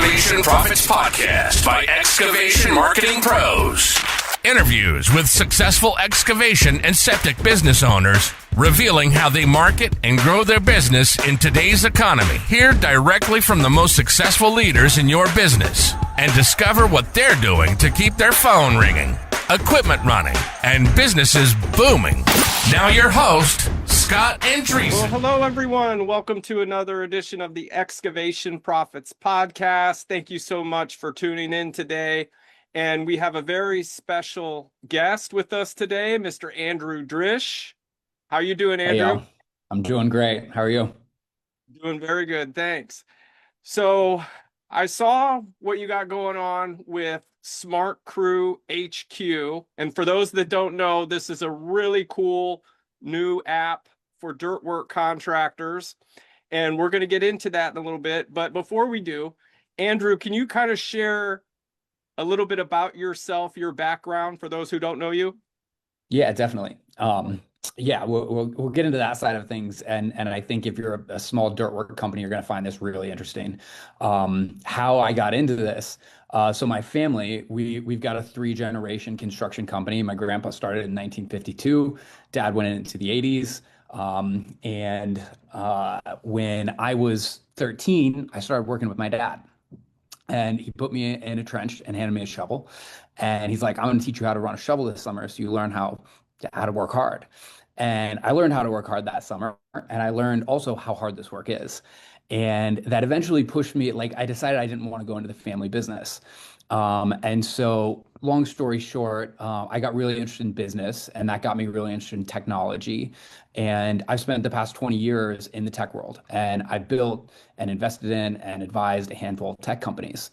Excavation Profits Podcast by Excavation Marketing Pros. Interviews with successful excavation and septic business owners, revealing how they market and grow their business in today's economy. Hear directly from the most successful leaders in your business and discover what they're doing to keep their phone ringing, equipment running, and businesses booming. Now your host, Scott Andrews. Well, hello, everyone. Welcome to another edition of the Excavation Profits Podcast. Thank you so much for tuning in today. And we have a very special guest with us today, Mr. Andrew Drish. How are you doing, Andrew? Hey, I'm doing great. How are you? Doing very good, thanks. So I saw what you got going on with SmartcrewHQ. And for those that don't know, this is a really cool new app for Dirtwork contractors. And we're going to get into that in a little bit. But before we do, Andrew, can you kind of share a little bit about yourself, your background for those who don't know you? Yeah, definitely. We'll get into that side of things, and I think if you're a small dirt work company, you're going to find this really interesting. How I got into this. So my family, we've got a 3-generation construction company. My grandpa started in 1952. Dad went into the 80s. When I was 13, I started working with my dad. And he put me in a trench and handed me a shovel. And he's like, I'm going to teach you how to run a shovel this summer so you learn how to work hard. And I learned how to work hard that summer. And I learned also how hard this work is. And that eventually pushed me, I decided I didn't want to go into the family business. And so long story short, I got really interested in business, and that got me really interested in technology. And I've spent the past 20 years in the tech world, and I built and invested in and advised a handful of tech companies.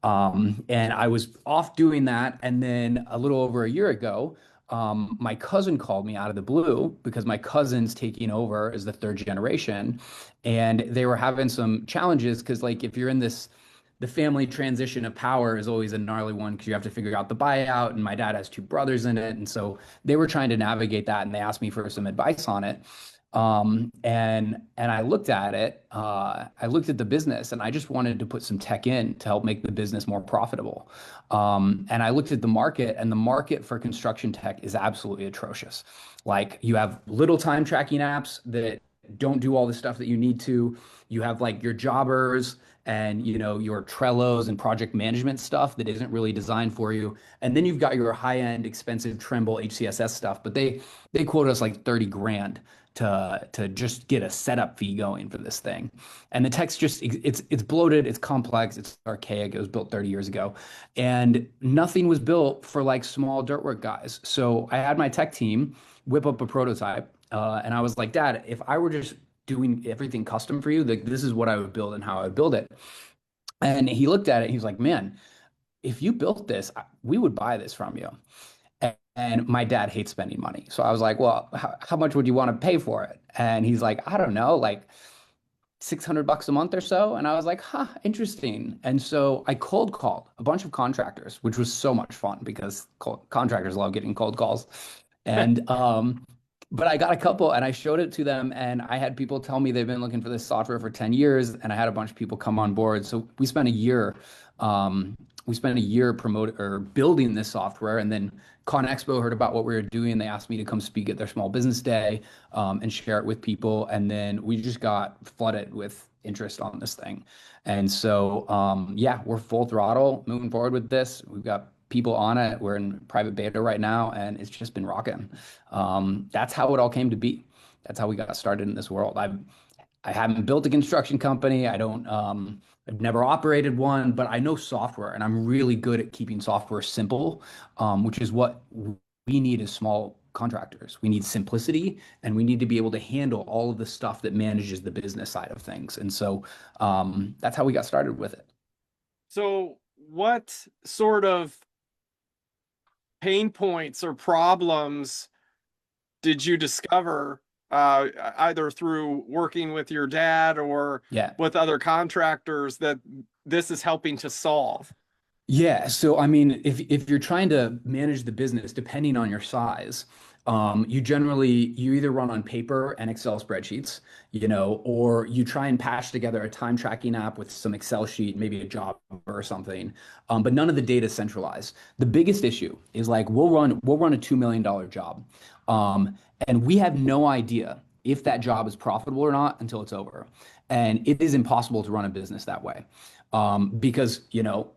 And I was off doing that. And then a little over a year ago, my cousin called me out of the blue because my cousin's taking over as the 3rd generation. And they were having some challenges because if you're in this, the family transition of power is always a gnarly one because you have to figure out the buyout, and my dad has 2 brothers in it. And so they were trying to navigate that, and they asked me for some advice on it. And I looked at it, I looked at the business, and I just wanted to put some tech in to help make the business more profitable. And I looked at the market, and the market for construction tech is absolutely atrocious. You have little time tracking apps that don't do all the stuff that you need to. You have your jobbers and your Trellos and project management stuff that isn't really designed for you. And then you've got your high-end expensive Trimble HCSS stuff, but they quote us $30,000 to just get a setup fee going for this thing. And the tech's just, it's bloated, it's complex, it's archaic. It was built 30 years ago. And nothing was built for small dirt work guys. So I had my tech team whip up a prototype, and I was like, Dad, if I were just doing everything custom for you, this is what I would build and how I would build it. And he looked at it, he's like, man, if you built this, we would buy this from you. And my dad hates spending money. So I was like, well, how much would you want to pay for it? And he's like, I don't know, $600 a month or so. And I was like, interesting. And so I cold called a bunch of contractors, which was so much fun because contractors love getting cold calls. And but I got a couple, and I showed it to them, and I had people tell me they've been looking for this software for 10 years, and I had a bunch of people come on board. So we spent a year promoting or building this software, and then ConExpo heard about what we were doing, and they asked me to come speak at their small business day and share it with people. And then we just got flooded with interest on this thing. And so, we're full throttle moving forward with this. We've got people on it. We're in private beta right now, and it's just been rocking. That's how it all came to be. That's how we got started in this world. I haven't built a construction company. I've never operated one, but I know software, and I'm really good at keeping software simple, which is what we need as small contractors. We need simplicity, and we need to be able to handle all of the stuff that manages the business side of things. And so that's how we got started with it. So what sort of pain points or problems did you discover either through working with your dad or with other contractors that this is helping to solve? Yeah. So, I mean, if you're trying to manage the business, depending on your size, You either run on paper and Excel spreadsheets, or you try and patch together a time tracking app with some Excel sheet, maybe a job or something. But none of the data is centralized. The biggest issue is like we'll run a $2 million job, and we have no idea if that job is profitable or not until it's over. And it is impossible to run a business that way. Because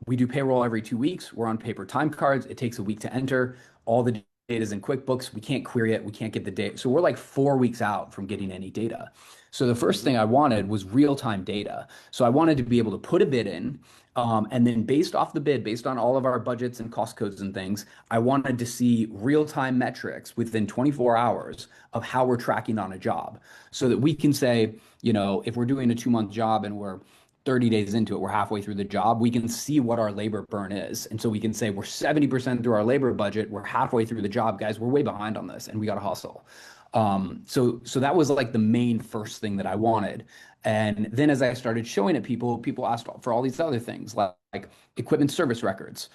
we do payroll every 2 weeks. We're on paper time cards. It takes a week to enter. All the data is in QuickBooks. We can't query it. We can't get the data. So we're like 4 weeks out from getting any data. So the first thing I wanted was real-time data. So I wanted to be able to put a bid in, and then based off the bid, based on all of our budgets and cost codes and things, I wanted to see real-time metrics within 24 hours of how we're tracking on a job, so that we can say, if we're doing a 2-month job and we're 30 days into it, we're halfway through the job, we can see what our labor burn is. And so we can say we're 70% through our labor budget, we're halfway through the job, guys, we're way behind on this and we got to hustle. So that was like the main first thing that I wanted. And then as I started showing it, people asked for all these other things like equipment service records.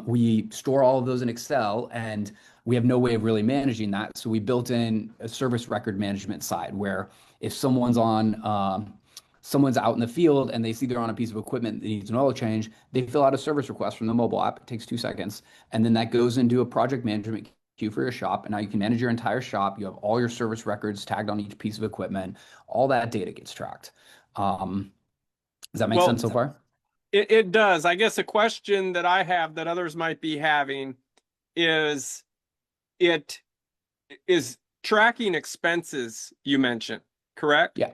We store all of those in Excel, and we have no way of really managing that. So we built in a service record management side where if someone's out in the field and they see they're on a piece of equipment that needs an oil change, they fill out a service request from the mobile app. It takes 2 seconds. And then that goes into a project management queue for your shop. And now you can manage your entire shop. You have all your service records tagged on each piece of equipment. All that data gets tracked. Does that make sense so far? It does. I guess a question that I have that others might be having is, it is tracking expenses, you mentioned, correct? Yeah.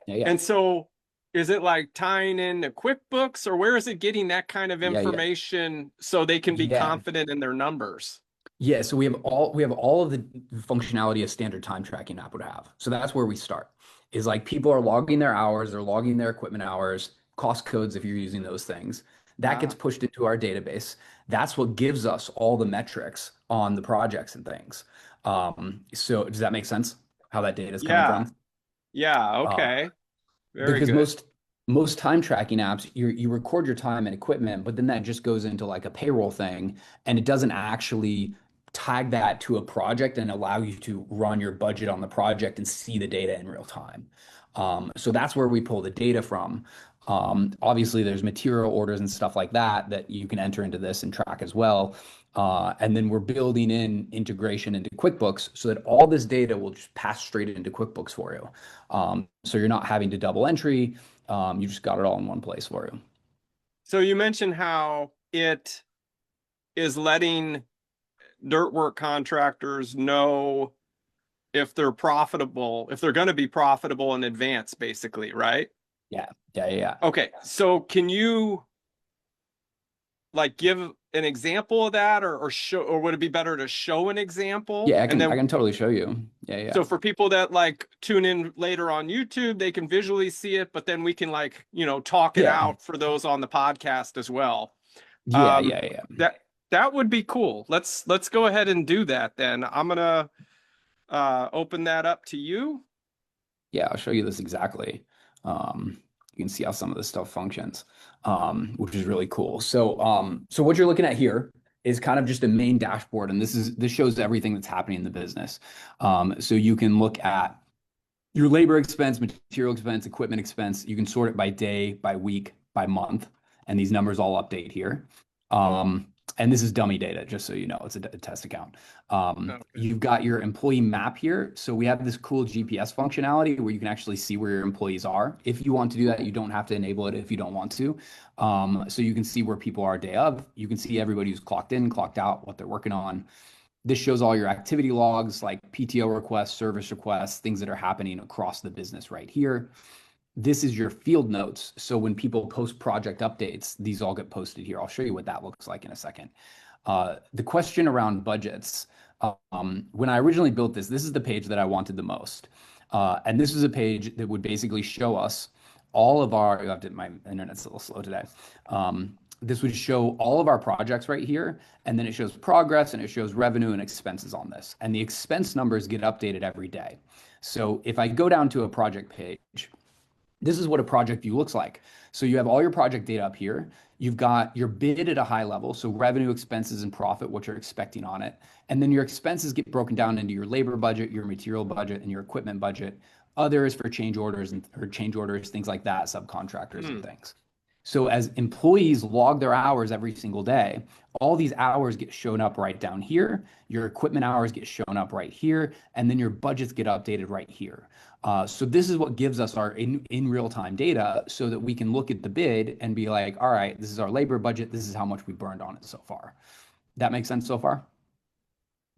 And so is it like tying into QuickBooks, or where is it getting that kind of information so they can be confident in their numbers? Yeah, so we have all of the functionality a standard time tracking app would have. So that's where we start. Is like people are logging their hours, they're logging their equipment hours, cost codes if you're using those things. That gets pushed into our database. That's what gives us all the metrics on the projects and things. So does that make sense? How that data is coming from? Yeah, okay. Very because good. most time tracking apps, you record your time and equipment, but then that just goes into like a payroll thing, and it doesn't actually tag that to a project and allow you to run your budget on the project and see the data in real time. So that's where we pull the data from. Obviously, there's material orders and stuff like that you can enter into this and track as well. And then we're building in integration into QuickBooks so that all this data will just pass straight into QuickBooks for you. So you're not having to double entry. You just got it all in one place for you. So you mentioned how it is letting Dirtwork contractors know if they're profitable, if they're going to be profitable in advance, basically, right? Yeah. Okay, so can you like give an example of that, or show, or would it be better to show an example? Yeah, I can totally show you. Yeah. So for people that like tune in later on YouTube, they can visually see it, but then we can like, talk it out for those on the podcast as well. Yeah. That would be cool. Let's go ahead and do that then. I'm gonna open that up to you. Yeah, I'll show you this exactly. You can see how some of this stuff functions, which is really cool. So what you're looking at here is kind of just a main dashboard, and this shows everything that's happening in the business. So you can look at your labor expense, material expense, equipment expense. You can sort it by day, by week, by month, and these numbers all update here. And this is dummy data, just so you know, it's a test account. You've got your employee map here. So we have this cool GPS functionality where you can actually see where your employees are. If you want to do that, you don't have to enable it if you don't want to. So you can see where people are day of. You can see everybody who's clocked in, clocked out, what they're working on. This shows all your activity logs like PTO requests, service requests, things that are happening across the business right here. This is your field notes. So when people post project updates, these all get posted here. I'll show you what that looks like in a second. The question around budgets, when I originally built this is the page that I wanted the most. And this is a page that would basically show us all of our, my internet's a little slow today. This would show all of our projects right here, and then it shows progress and it shows revenue and expenses on this. And the expense numbers get updated every day. So if I go down to a project page, This is what a project view looks like. So you have all your project data up here. You've got your bid at a high level, so revenue, expenses, and profit, what you're expecting on it. And then your expenses get broken down into your labor budget, your material budget, and your equipment budget. Others for change orders or change orders, things like that, subcontractors and things. So as employees log their hours every single day, all these hours get shown up right down here. Your equipment hours get shown up right here, and then your budgets get updated right here. So this is what gives us our in real time data so that we can look at the bid and be like, all right, this is our labor budget. This is how much we burned on it so far. That makes sense so far?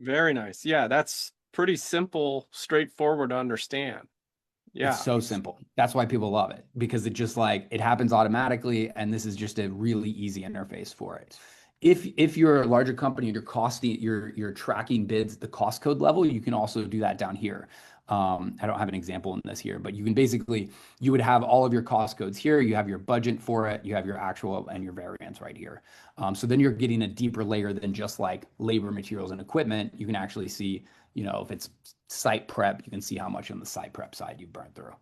Very nice. Yeah, that's pretty simple, straightforward to understand. Yeah. It's so simple. That's why people love it, because it just like it happens automatically, and this is just a really easy interface for it. If you're a larger company and you're tracking bids at the cost code level, you can also do that down here. I don't have an example in this here, but you can basically, you would have all of your cost codes here. You have your budget for it. You have your actual and your variance right here. So then you're getting a deeper layer than just like labor, materials, and equipment. You can actually see, if it's site prep, you can see how much on the site prep side you've burned through.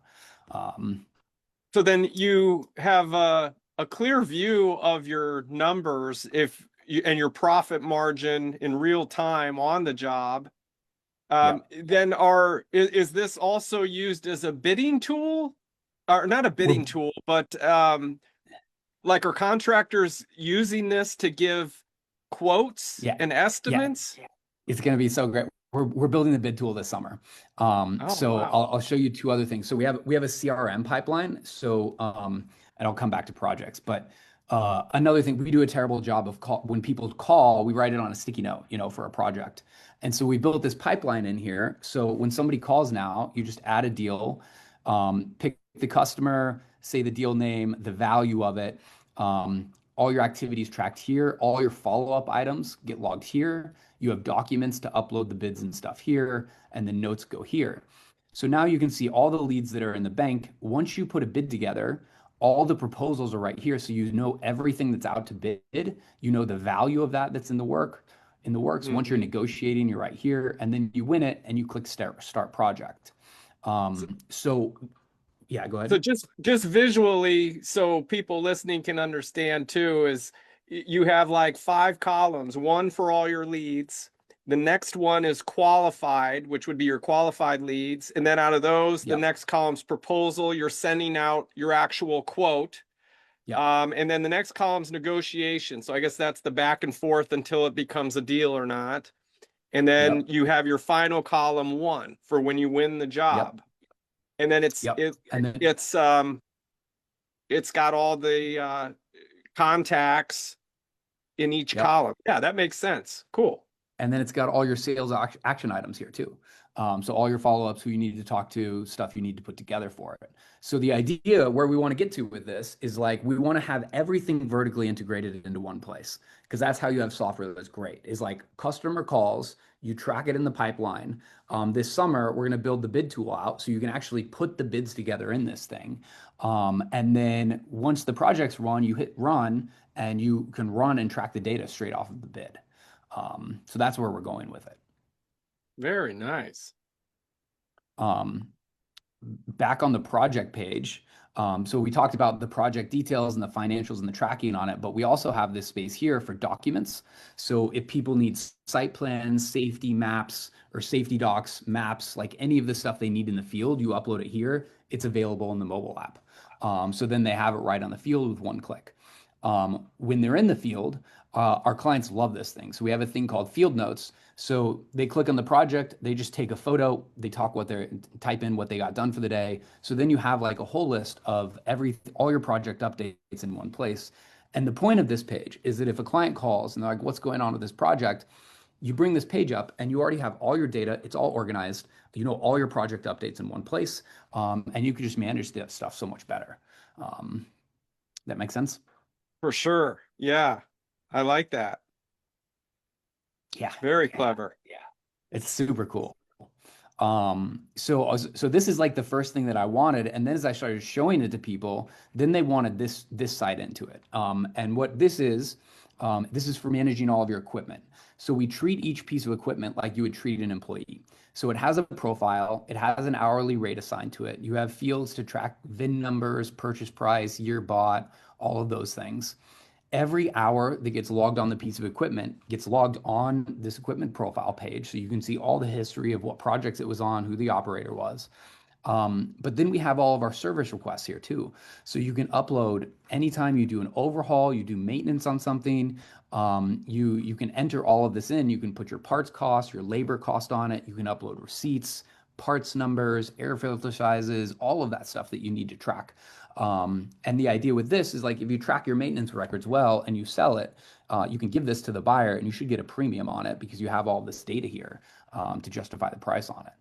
So then you have a clear view of your numbers and your profit margin in real time on the job. Then is this also used as a bidding tool, or not a bidding tool, but like are contractors using this to give quotes and estimates? Yeah. It's going to be so great. We're building the bid tool this summer. Wow. I'll show you two other things. So we have a CRM pipeline. So and I'll come back to projects, but another thing, we do a terrible job of when people call, we write it on a sticky note, for a project. And so we built this pipeline in here. So when somebody calls now, you just add a deal, pick the customer, say the deal name, the value of it. All your activities tracked here. All your follow-up items get logged here. You have documents to upload the bids and stuff here, and the notes go here. So now you can see all the leads that are in the bank. Once you put a bid together, all the proposals are right here. So you know everything that's out to bid. You know the value of that's in the works. Mm-hmm. Once you're negotiating, you're right here, and then you win it and you click start project. Yeah, go ahead. So just visually, so people listening can understand too, is you have like 5 columns, one for all your leads. The next one is qualified, which would be your qualified leads. And then out of those, the next column's proposal, you're sending out your actual quote. And then the next column's negotiation. So I guess that's the back and forth until it becomes a deal or not. And then you have your final column 1 for when you win the job. And then it's got all the contacts in each column. Yeah, that makes sense. Cool. And then it's got all your sales action items here too. So all your follow-ups, who you need to talk to, stuff you need to put together for it. So the idea where we want to get to with this is like, we want to have everything vertically integrated into one place, because that's how you have software that's great. Is like customer calls, you track it in the pipeline. This summer, we're going to build the bid tool out so you can actually put the bids together in this thing. And then once the project's run, you hit run and you can run and track the data straight off of the bid. So that's where we're going with it. Very nice. Back on the project page. So we talked about the project details and the financials and the tracking on it, but we also have this space here for documents. So if people need site plans, safety maps, or safety docs, maps, like any of the stuff they need in the field, you upload it here. It's available in the mobile app. So then they have it right on the field with one click. When they're in the field, our clients love this thing. So we have a thing called field notes. So they click on the project, they just take a photo, they type in what they got done for the day. So then you have like a whole list of all your project updates in one place. And the point of this page is that if a client calls and they're like, what's going on with this project? You bring this page up and you already have all your data. It's all organized. You know all your project updates in one place. And you can just manage that stuff so much better. That makes sense? For sure. Yeah. I like that. Yeah. Very clever. Yeah. It's super cool. So this is like the first thing that I wanted. And then as I started showing it to people, then they wanted this side into it. And what this is for managing all of your equipment. So we treat each piece of equipment like you would treat an employee. So it has a profile, it has an hourly rate assigned to it. You have fields to track VIN numbers, purchase price, year bought, all of those things. Every hour that gets logged on the piece of equipment gets logged on this equipment profile page. So you can see all the history of what projects it was on, who the operator was. But then we have all of our service requests here too. So you can upload anytime you do an overhaul, you do maintenance on something, you can enter all of this in. You can put your parts cost, your labor cost on it. You can upload receipts, parts numbers, air filter sizes, all of that stuff that you need to track. And the idea with this is like if you track your maintenance records well and you sell it, you can give this to the buyer and you should get a premium on it because you have all this data here to justify the price on it.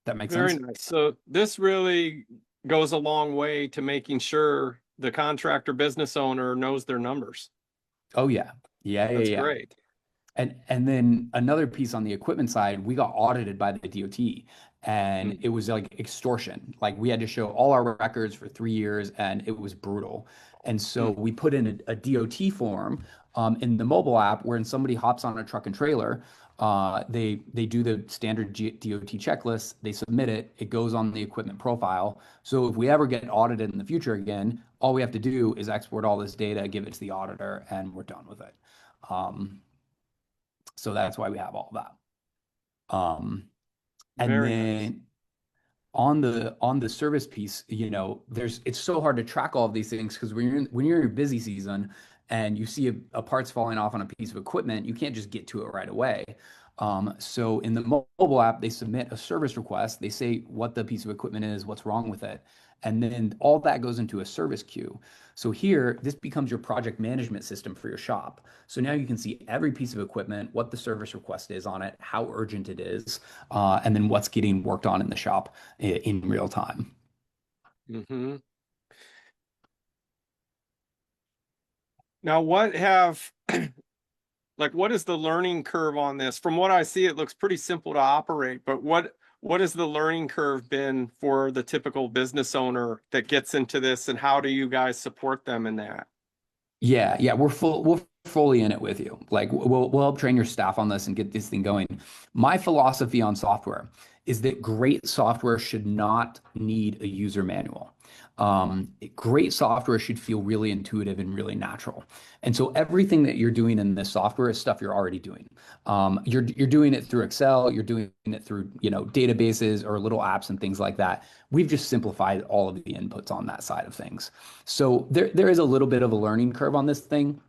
That makes sense? Very nice. So this really goes a long way to making sure the contractor business owner knows their numbers. Oh yeah. That's Yeah. great. And then another piece on the equipment side, we got audited by the DOT and it was like extortion. Like we had to show all our records for 3 years and it was brutal. And so we put in a DOT form in the mobile app where when somebody hops on a truck and trailer, they do the standard DOT checklist, they submit it, it goes on the equipment profile. So if we ever get audited in the future again, all we have to do is export all this data, give it to the auditor, and we're done with it. So that's why we have all that. And Very then nice. on the service piece, it's so hard to track all of these things because when you're in busy season and you see a parts falling off on a piece of equipment, you can't just get to it right away. So in the mobile app, they submit a service request. They say what the piece of equipment is, what's wrong with it. And then all that goes into a service queue. So here, this becomes your project management system for your shop. So now you can see every piece of equipment, what the service request is on it, how urgent it is, and then what's getting worked on in the shop in real time. Mm-hmm. Now, what is the learning curve on this? From what I see, it looks pretty simple to operate, but what has the learning curve been for the typical business owner that gets into this, and how do you guys support them in that? Yeah, we're fully in it with you. Like we'll help train your staff on this and get this thing going. My philosophy on software is that great software should not need a user manual. Great software should feel really intuitive and really natural. And so everything that you're doing in this software is stuff you're already doing. You're doing it through Excel, you're doing it through, databases or little apps and things like that. We've just simplified all of the inputs on that side of things. So there is a little bit of a learning curve on this thing.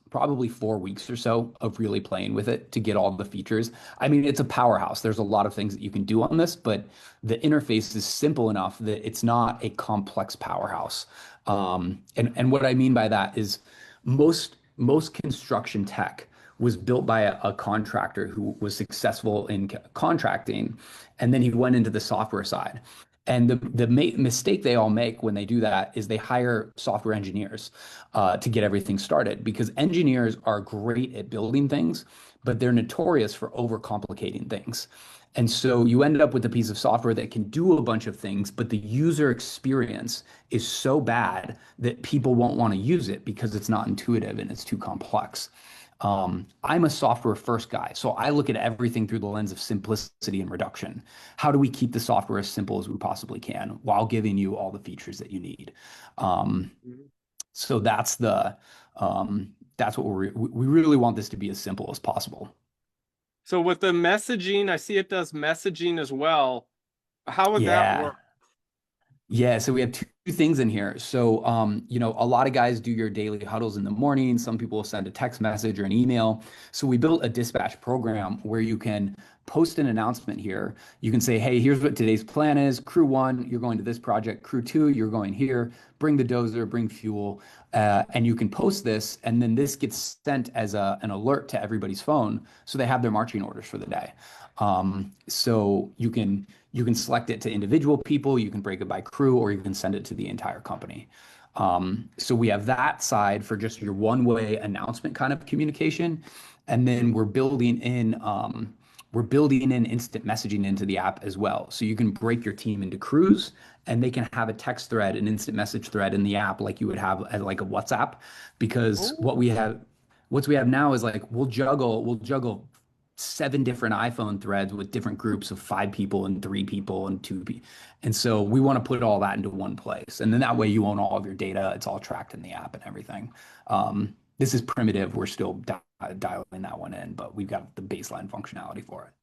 Probably 4 weeks or so of really playing with it to get all the features. I mean, it's a powerhouse. There's a lot of things that you can do on this, but the interface is simple enough that it's not a complex powerhouse. And what I mean by that is most construction tech was built by a contractor who was successful in contracting, and then he went into the software side. And the mistake they all make when they do that is they hire software engineers to get everything started, because engineers are great at building things, but they're notorious for overcomplicating things. And so you end up with a piece of software that can do a bunch of things, but the user experience is so bad that people won't want to use it because it's not intuitive and it's too complex. I'm a software first guy, so I look at everything through the lens of simplicity and reduction. How do we keep the software as simple as we possibly can while giving you all the features that you need? So that's what we really want this to be as simple as possible. So with the messaging, I see it does messaging as well. How would that work? Yeah, so we have two things in here. So, a lot of guys do your daily huddles in the morning. Some people will send a text message or an email. So we built a dispatch program where you can post an announcement here. You can say, hey, here's what today's plan is. Crew 1, you're going to this project. Crew 2, you're going here. Bring the dozer, bring fuel. And you can post this, and then this gets sent as an alert to everybody's phone, so they have their marching orders for the day. So you can select it to individual people, you can break it by crew, or you can send it to the entire company. So we have that side for just your one-way announcement kind of communication. And then we're building in instant messaging into the app as well. So you can break your team into crews, and they can have a text thread, an instant message thread in the app like you would have as like a WhatsApp, because what we have now is like we'll juggle 7 different iPhone threads with different groups of 5 people and 3 people and 2 people. And so we want to put all that into one place. And then that way you own all of your data. It's all tracked in the app and everything. This is primitive. We're still dialing that one in, but we've got the baseline functionality for it.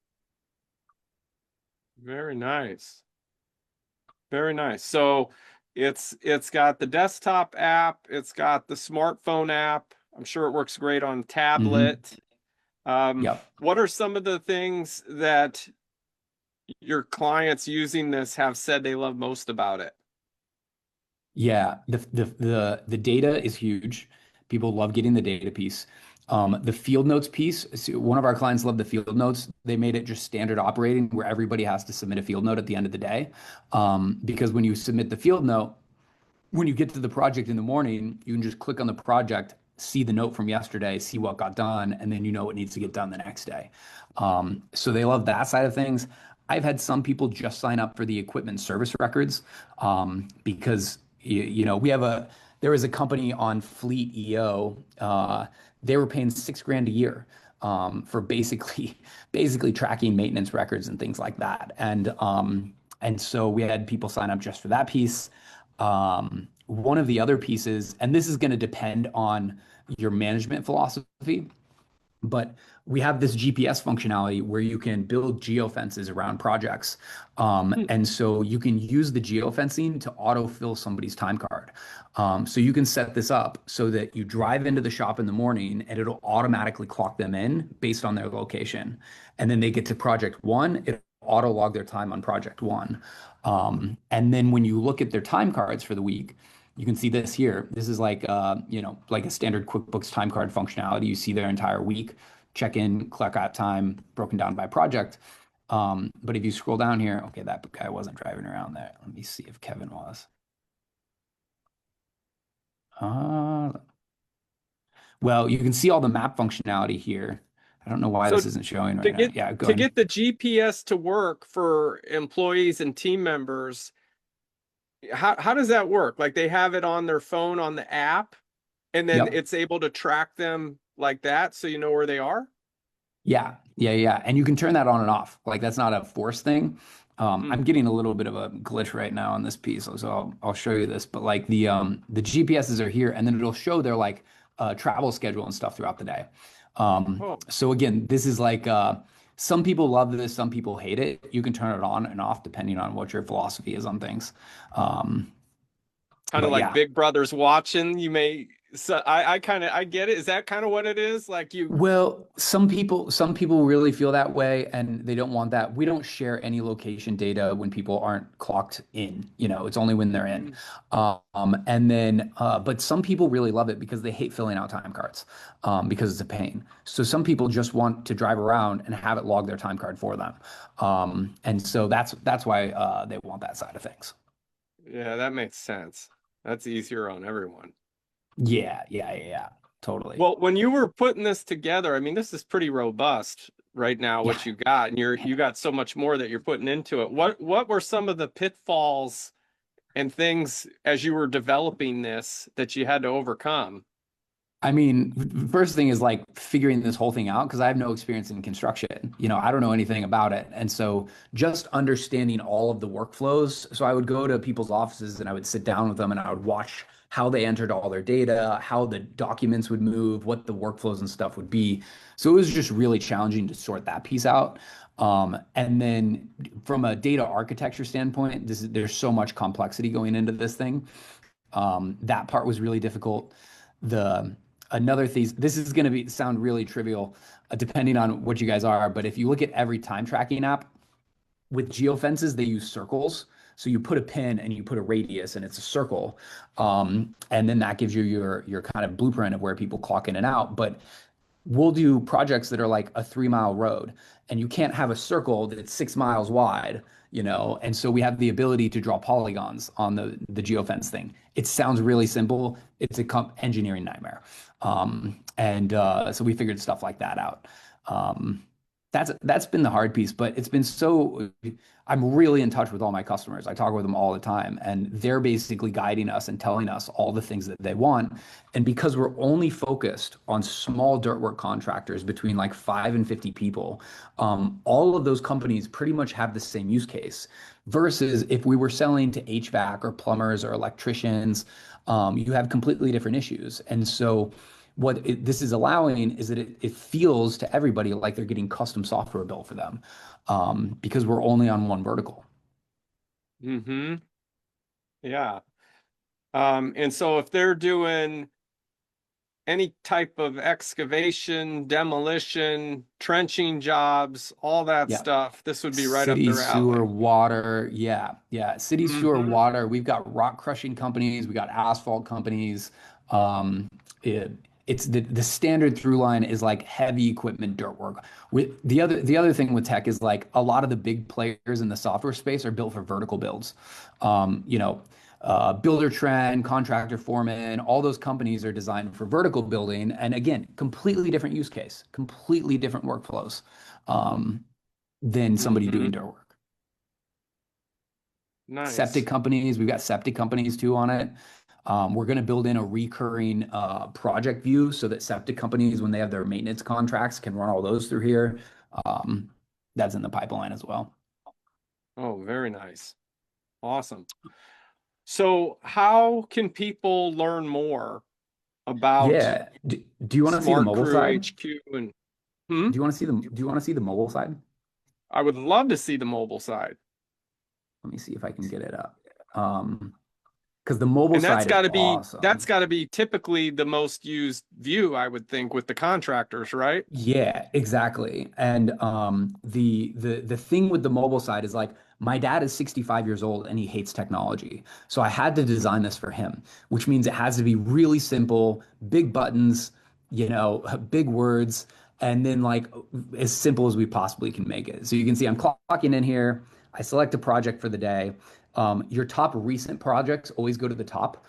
Very nice. Very nice. So it's got the desktop app, it's got the smartphone app. I'm sure it works great on tablet. Yep. What are some of the things that your clients using this have said they love most about it? Yeah, the data is huge. People love getting the data piece. The field notes piece, so one of our clients loved the field notes. They made it just standard operating where everybody has to submit a field note at the end of the day. Because when you submit the field note, when you get to the project in the morning, you can just click on the project, see the note from yesterday, see what got done, and then you know what needs to get done the next day. So they love that side of things. I've had some people just sign up for the equipment service records because there was a company on Fleet EO. They were paying $6,000 a year for basically tracking maintenance records and things like that. And so we had people sign up just for that piece. One of the other pieces, and this is going to depend on your management philosophy, but we have this GPS functionality where you can build geofences around projects. And so you can use the geofencing to autofill somebody's time card. So you can set this up so that you drive into the shop in the morning and it'll automatically clock them in based on their location. And then they get to project 1, it'll auto log their time on project 1. And then when you look at their time cards for the week, you can see this here. This is like like a standard QuickBooks time card functionality. You see their entire week, check in, clock out time, broken down by project. But if you scroll down here, okay, that guy wasn't driving around there. Let me see if Kevin was. Well, you can see all the map functionality here. I don't know why this isn't showing right now. Yeah, go ahead. To get the GPS to work for employees and team members, how does that work? Like they have it on their phone on the app, and then it's able to track them like that, so you know where they are? Yeah. And you can turn that on and off. Like that's not a force thing. I'm getting a little bit of a glitch right now on this piece, so I'll show you this. But like the GPSs are here, and then it'll show their like travel schedule and stuff throughout the day. So again, this is like some people love this, some people hate it. You can turn it on and off depending on what your philosophy is on things. Kind of like Big Brother's watching. You may. So I get it. Is that kind of what it is? Like you. Well, some people really feel that way, and they don't want that. We don't share any location data when people aren't clocked in. It's only when they're in. And then, but some people really love it because they hate filling out time cards, because it's a pain. So some people just want to drive around and have it log their time card for them. And so that's why they want that side of things. Yeah, that makes sense. That's easier on everyone. Yeah, totally. Well, when you were putting this together, I mean, this is pretty robust right now, what you got, and you got so much more that you're putting into it. What were some of the pitfalls and things as you were developing this that you had to overcome? I mean, first thing is like figuring this whole thing out because I have no experience in construction. I don't know anything about it. And so just understanding all of the workflows. So I would go to people's offices and I would sit down with them and I would watch how they entered all their data, how the documents would move, what the workflows and stuff would be. So it was just really challenging to sort that piece out. And then from a data architecture standpoint, there's so much complexity going into this thing. That part was really difficult. Another thing, this is going to sound really trivial, depending on what you guys are, but if you look at every time tracking app, with geofences, they use circles. So you put a pin and you put a radius and it's a circle. And then that gives you your kind of blueprint of where people clock in and out. But we'll do projects that are like a 3-mile road and you can't have a circle that's 6 miles wide, and so we have the ability to draw polygons on the geofence thing. It sounds really simple. It's a engineering nightmare. So we figured stuff like that out. That's been the hard piece, but it's been so I'm really in touch with all my customers. I talk with them all the time, and they're basically guiding us and telling us all the things that they want. And because we're only focused on small dirt work contractors between like 5 and 50 people, all of those companies pretty much have the same use case. Versus if we were selling to HVAC or plumbers or electricians, you have completely different issues. And so this is allowing is that it feels to everybody like they're getting custom software built for them, because we're only on one vertical. Mm-hmm. Yeah. And so if they're doing any type of excavation, demolition, trenching jobs, all that Yeah. stuff, this would be right up City their sewer alley. water. Yeah. Yeah. City sewer Mm-hmm. water. We've got rock crushing companies. We got asphalt companies. Um, it, it's the standard through line is like heavy equipment dirt work. The other thing with tech is like a lot of the big players in the software space are built for vertical builds. You know, Builder Trend, Contractor Foreman, all those companies are designed for vertical building. And again, completely different use case, completely different workflows, than somebody Mm-hmm. doing dirt work. Nice. Septic companies, we've got septic companies too on it. We're going to build in a recurring project view so that septic companies, when they have their maintenance contracts, can run all those through here. Um, that's in the pipeline as well. Oh, very nice. Awesome. So how can people learn more about Yeah. Do you want to see the Smart mobile Crew side? HQ and Do you want to see the mobile side? I would love to see the mobile side. Let me see if I can get it up. Because the mobile And that's side is got to be awesome. typically the most used view, I would think, with the contractors, right? Yeah, exactly. And the thing with the mobile side is like my dad is 65 years old and he hates technology. So I had to design this for him, which means it has to be really simple, big buttons, big words, and then like as simple as we possibly can make it. So you can see I'm clocking in here. I select a project for the day. Your top recent projects always go to the top,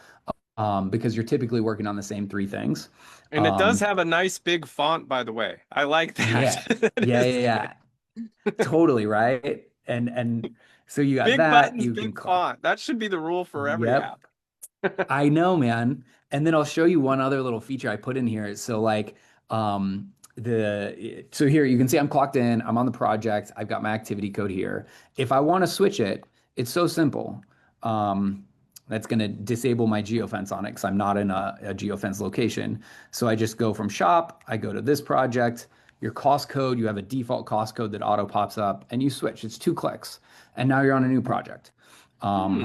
because you're typically working on the same three things. And it does Um, have a nice big font, by the way. I like that. yeah, It yeah, is yeah, yeah. Totally, right? And so you got big that, buttons, you can big call. font. That should be the rule for every Yep. app. I know, man. And then I'll show you one other little feature I put in here. So like so here you can see I'm clocked in, I'm on the project, I've got my activity code here. If I want to switch it, it's so simple. That's going to disable my geofence on it because I'm not in a geofence location. So I just go from shop, I go to this project, your cost code, you have a default cost code that auto pops up, and you switch. It's 2 clicks. And now you're on a new project. Hmm.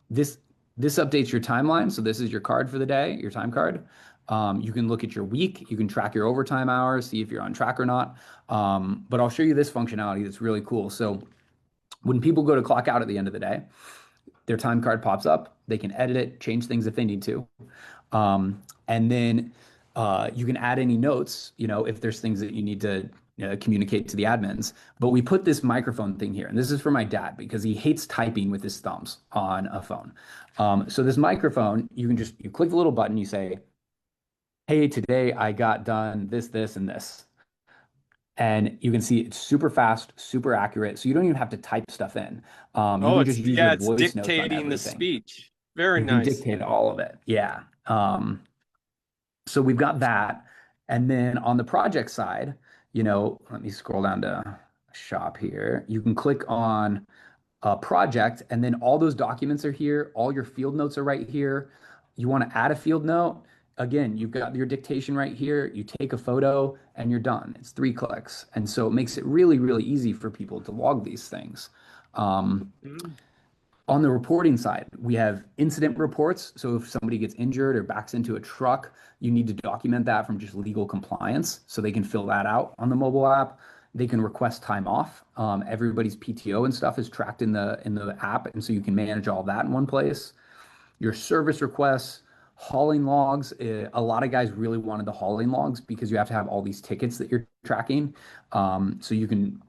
This this updates your timeline. So this is your card for the day, your time card. You can look at your week. You can track your overtime hours, see if you're on track or not. But I'll show you this functionality that's really cool. So when people go to clock out at the end of the day, their time card pops up. They can edit it, change things if they need to. And then you can add any notes, if there's things that you need to communicate to the admins. But we put this microphone thing here, and this is for my dad because he hates typing with his thumbs on a phone. So this microphone, you click the little button, you say, "Hey, today I got done this, this, and this." And you can see it's super fast, super accurate. So you don't even have to type stuff in. You Oh, can just use your it's voice notes on dictating the everything. speech. Very You can nice. dictate all of it. Yeah. So we've got that. And then on the project side, let me scroll down to shop here. You can click on a project, and then all those documents are here. All your field notes are right here. You want to add a field note. Again, you've got your dictation right here. You take a photo and you're done. It's 3 clicks. And so it makes it really, really easy for people to log these things. Um, Mm. on the reporting side, we have incident reports. So if somebody gets injured or backs into a truck, you need to document that from just legal compliance. So they can fill that out on the mobile app. They can request time off. Everybody's PTO and stuff is tracked in the app, and so you can manage all that in one place. Your service requests, hauling logs. A lot of guys really wanted the hauling logs because you have to have all these tickets that you're tracking. So you can,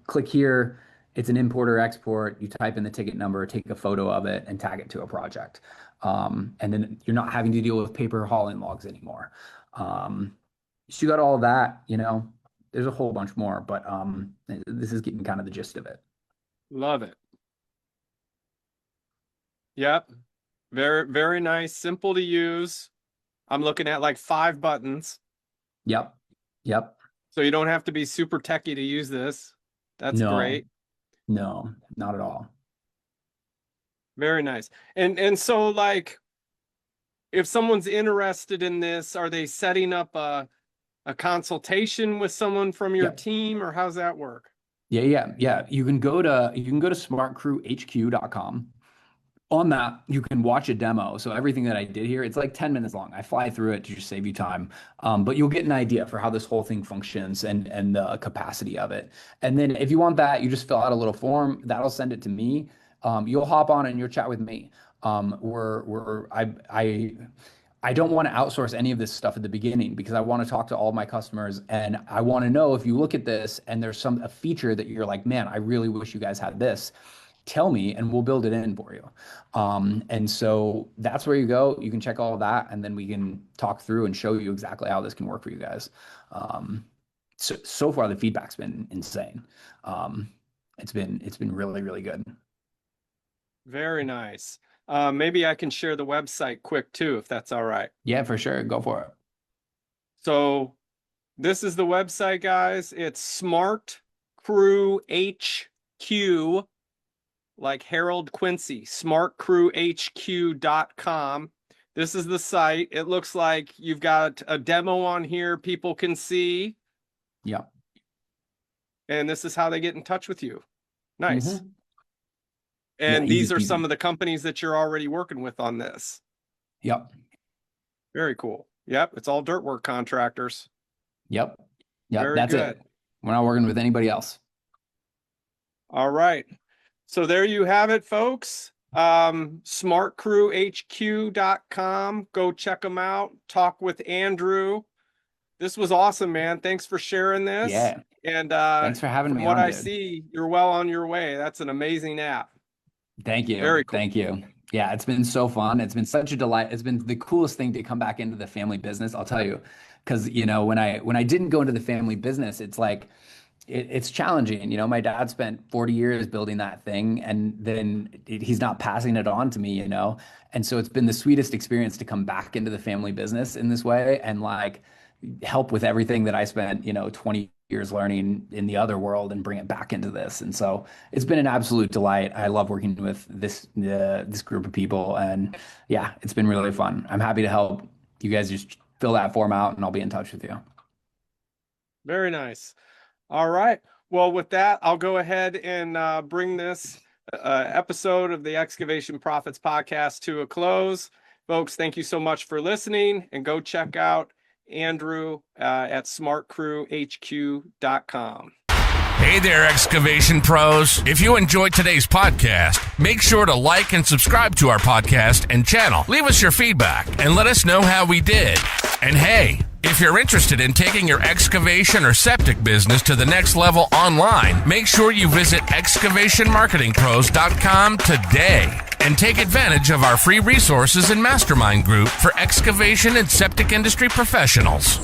click here. It's an import or export. You type in the ticket number, take a photo of it, and tag it to a project. And then you're not having to deal with paper hauling logs anymore. So you got all of that. There's a whole bunch more, but this is getting kind of the gist of it. Love it. Yep. Very, very nice. Simple to use. I'm looking at like 5 buttons. Yep. So you don't have to be super techie to use this. That's great. No, not at all. Very nice. And so like, if someone's interested in this, are they setting up a consultation with someone from your team, or how's that work? Yeah. You can go to SmartcrewHQ.com. On that, you can watch a demo. So everything that I did here, it's like 10 minutes long. I fly through it to just save you time. But you'll get an idea for how this whole thing functions and the capacity of it. And then if you want that, you just fill out a little form. That'll send it to me. You'll hop on and you'll chat with me. I don't want to outsource any of this stuff at the beginning because I want to talk to all my customers, and I want to know if you look at this and there's a feature that you're like, man, I really wish you guys had this. Tell me and we'll build it in for you. And so that's where you go. You can check all of that, and then we can talk through and show you exactly how this can work for you guys. So far the feedback's been insane. It's been really, really good. Very nice. Maybe I can share the website quick too, if that's all right. Yeah, for sure. Go for it. So this is the website, guys. It's SmartcrewHQ, like Harold Quincy, smartcrewhq.com. This is the site. It looks like you've got a demo on here people can see. Yeah. And this is how they get in touch with you. Nice. Mm-hmm. And yeah, these are easy. some of the companies that you're already working with on this. Yep. Very cool. Yep. It's all Dirtwork contractors. Yep. Very That's good. it. We're not working with anybody else. All right. So there you have it, folks. SmartcrewHQ.com. Go check them out. Talk with Andrew. This was awesome, man. Thanks for sharing this. Yeah. And thanks for having me from what on, I dude. see, you're well on your way. That's an amazing app. Thank you. Very cool. Thank you. Yeah, it's been so fun. It's been such a delight. It's been the coolest thing to come back into the family business, I'll tell you. Because, when I didn't go into the family business, it's like, it's challenging. My dad spent 40 years building that thing, and then he's not passing it on to me, And so it's been the sweetest experience to come back into the family business in this way and like help with everything that I spent, 20 years learning in the other world and bring it back into this. And so it's been an absolute delight. I love working with this group of people, and yeah, it's been really fun. I'm happy to help you guys just fill that form out, and I'll be in touch with you. Very nice. All right. Well, with that, I'll go ahead and bring this episode of the Excavation Profits Podcast to a close. Folks, thank you so much for listening, and go check out Andrew at smartcrewhq.com. Hey there, excavation pros. If you enjoyed today's podcast, make sure to like and subscribe to our podcast and channel. Leave us your feedback and let us know how we did. And hey, if you're interested in taking your excavation or septic business to the next level online, make sure you visit excavationmarketingpros.com today and take advantage of our free resources and mastermind group for excavation and septic industry professionals.